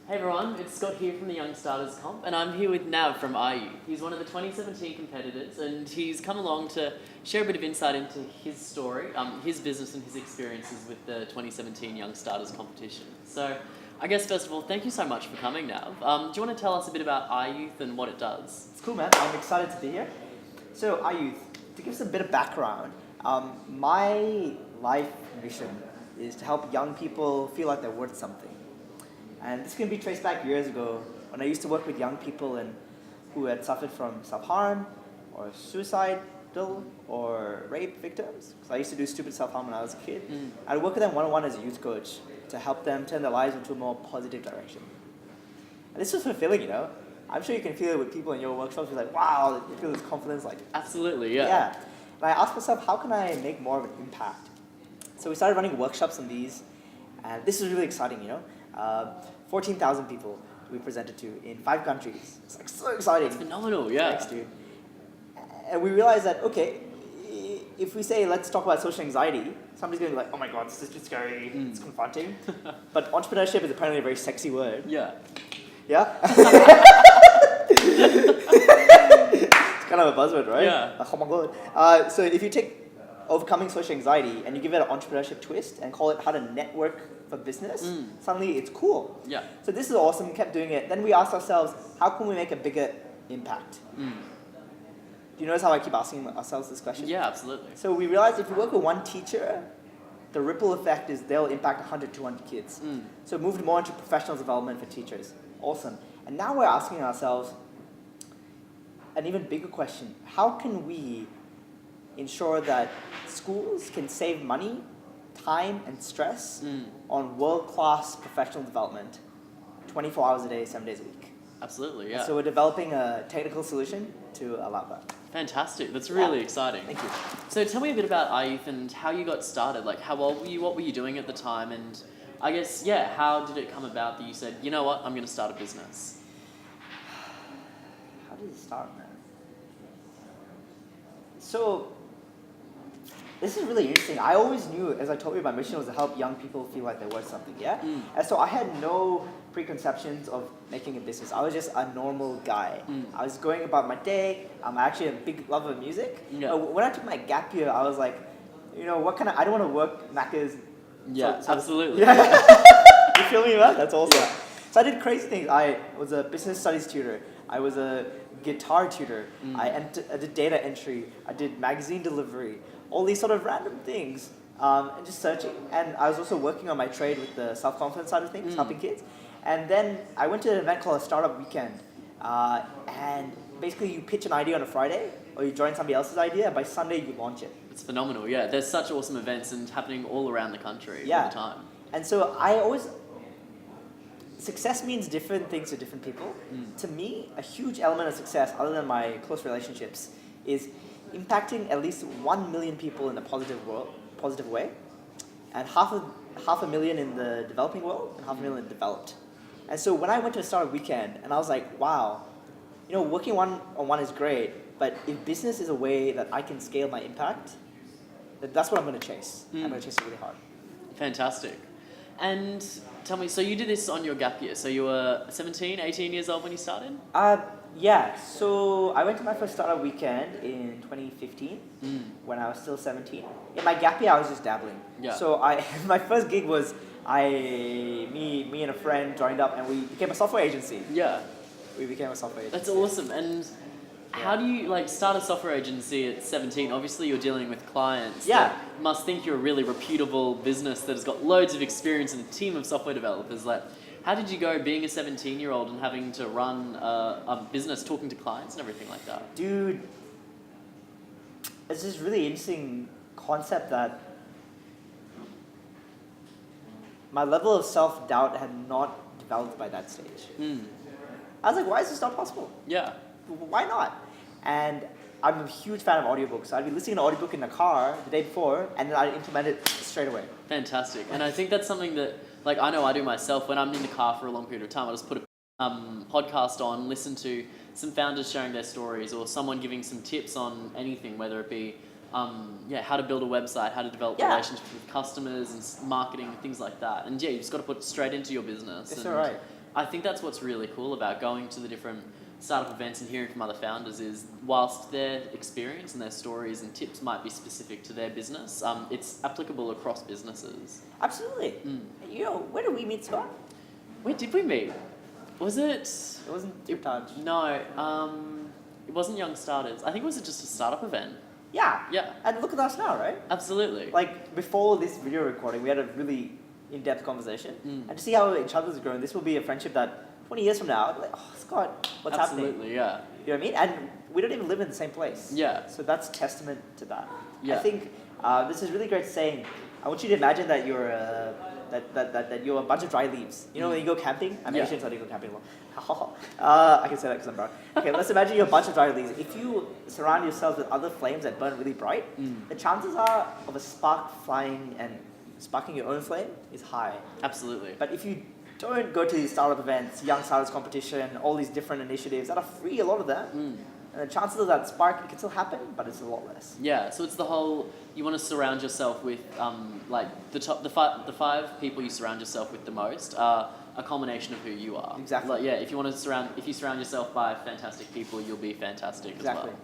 Hey everyone, it's Scott here from the Young Starters Comp, and I'm here with Nav from IU. He's one of the 2017 competitors, and he's come along to share a bit of insight into his story, his business and his experiences with the 2017 Young Starters competition. So, I guess first of all, thank you so much for coming, Nav. Do you want to tell us a bit about iYouth and what it does? It's cool, man. I'm excited to be here. So, iYouth, to give us a bit of background, my life mission is to help young people feel like they're worth something. And this can be traced back years ago when I used to work with young people who had suffered from self-harm or suicidal or rape victims. Because I used to do stupid self-harm when I was a kid. I'd work with them one-on-one as a youth coach to help them turn their lives into a more positive direction. And this was fulfilling, you know. I'm sure you can feel it with people in your workshops. You're like, wow, you feel this confidence. Like, absolutely, yeah. Yeah. And I asked myself, how can I make more of an impact? So we started running workshops on these. And this is really exciting, you know. 14,000 people we presented to in 5 countries. It's like so exciting. It's phenomenal, yeah. Thanks, dude. And we realized that, okay, if we say, let's talk about social anxiety, somebody's going to be like, oh my god, this is too scary, it's confronting. But entrepreneurship is apparently a very sexy word. Yeah. Yeah? It's kind of a buzzword, right? Yeah. Oh my god. So if you take overcoming social anxiety and you give it an entrepreneurship twist and call it how to network for business, suddenly it's cool. Yeah. So this is awesome, kept doing it. Then we asked ourselves, how can we make a bigger impact? Do you notice how I keep asking ourselves this question? Yeah, absolutely. So we realized if we work with one teacher, the ripple effect is they'll impact 100, 200 kids. So moved more into professional development for teachers. Awesome. And now we're asking ourselves an even bigger question. How can we ensure that schools can save money, time, and stress on world-class professional development 24 hours a day, 7 days a week? Absolutely, yeah. And so we're developing a technical solution to allow that. Fantastic. That's really exciting. Thank you. So tell me a bit about iYouth and how you got started. Like, how old were you? What were you doing at the time? And I guess, yeah, how did it come about that you said, you know what, I'm going to start a business? How did it start, man? So, this is really interesting. I always knew, as I told you, my mission was to help young people feel like they're worth something, yeah? And so I had no preconceptions of making a business. I was just a normal guy. I was going about my day. I'm actually a big lover of music. Yeah. When I took my gap year, I was like, you know, I don't want to work Macca's. Yeah, absolutely. Yeah. You feel me, man? That's awesome. Yeah. So I did crazy things. I was a business studies tutor. I was a guitar tutor. I did data entry. I did magazine delivery. All these sort of random things, and just searching. And I was also working on my trade with the self-confidence side of things, helping kids. And then I went to an event called a Startup Weekend. And basically you pitch an idea on a Friday, or you join somebody else's idea, and by Sunday you launch it. It's phenomenal, yeah. There's such awesome events and happening all around the country all the time. And so success means different things to different people. To me, a huge element of success, other than my close relationships, is impacting at least 1 million people in a positive way, and half a million in the developing world and half a million in the developed. And so when I went to a Startup Weekend, and I was like, wow, you know, working one-on-one is great, but if business is a way that I can scale my impact, that's what I'm going to chase. I'm going to chase it really hard. Fantastic. And tell me, so you did this on your gap year, so you were 17, 18 years old when you started? Yeah, so I went to my first Startup Weekend in 2015 when I was still 17. In my gap year, I was just dabbling. Yeah. So my first gig was me and a friend joined up and we became a software agency. Yeah. We became a software agency. That's awesome. And how do you start a software agency at 17? Obviously, you're dealing with clients. Yeah. That must think you're a really reputable business that has got loads of experience and a team of software developers. How did you go being a 17-year-old and having to run a business, talking to clients and everything like that? Dude, it's this really interesting concept that my level of self-doubt had not developed by that stage. I was like, why is this not possible? Yeah. Why not? And I'm a huge fan of audiobooks. So I'd be listening to an audiobook in the car the day before, and then I'd implement it straight away. Fantastic. And I think that's something that, I know I do myself. When I'm in the car for a long period of time, I just put a podcast on, listen to some founders sharing their stories, or someone giving some tips on anything, whether it be how to build a website, how to develop relationships with customers and marketing, things like that. And you just got to put it straight into your business. That's and right. I think that's what's really cool about going to the different startup events and hearing from other founders is whilst their experience and their stories and tips might be specific to their business, it's applicable across businesses. Absolutely. You know, where did we meet, Scott? Where did we meet? Was it? It wasn't Tip Touch. No, it wasn't Young Starters. I think it was just a startup event. Yeah. Yeah. And look at us now, right? Absolutely. Like, before this video recording, we had a really in-depth conversation. And to see how each other's grown, this will be a friendship that 20 years from now, like, oh, Scott, what's happening? Absolutely, yeah. You know what I mean? And we don't even live in the same place. Yeah. So that's testament to that. Yeah. I think this is really great saying. I want you to imagine that you're that you're a bunch of dry leaves. You know when you go camping? I mean, Yeah. I shouldn't say you go camping alone. I can say that because I'm brown. Okay, let's imagine you're a bunch of dry leaves. If you surround yourself with other flames that burn really bright, the chances are of a spark flying and sparking your own flame is high. Absolutely. But if you don't go to these startup events, young startups competition, all these different initiatives that are free, a lot of them, and the chances of that spark, it can still happen, but it's a lot less. Yeah, so it's the whole, you want to surround yourself with, like, the five people you surround yourself with the most are a culmination of who you are. Exactly. Like, yeah, if you surround yourself by fantastic people, you'll be fantastic as Exactly. well.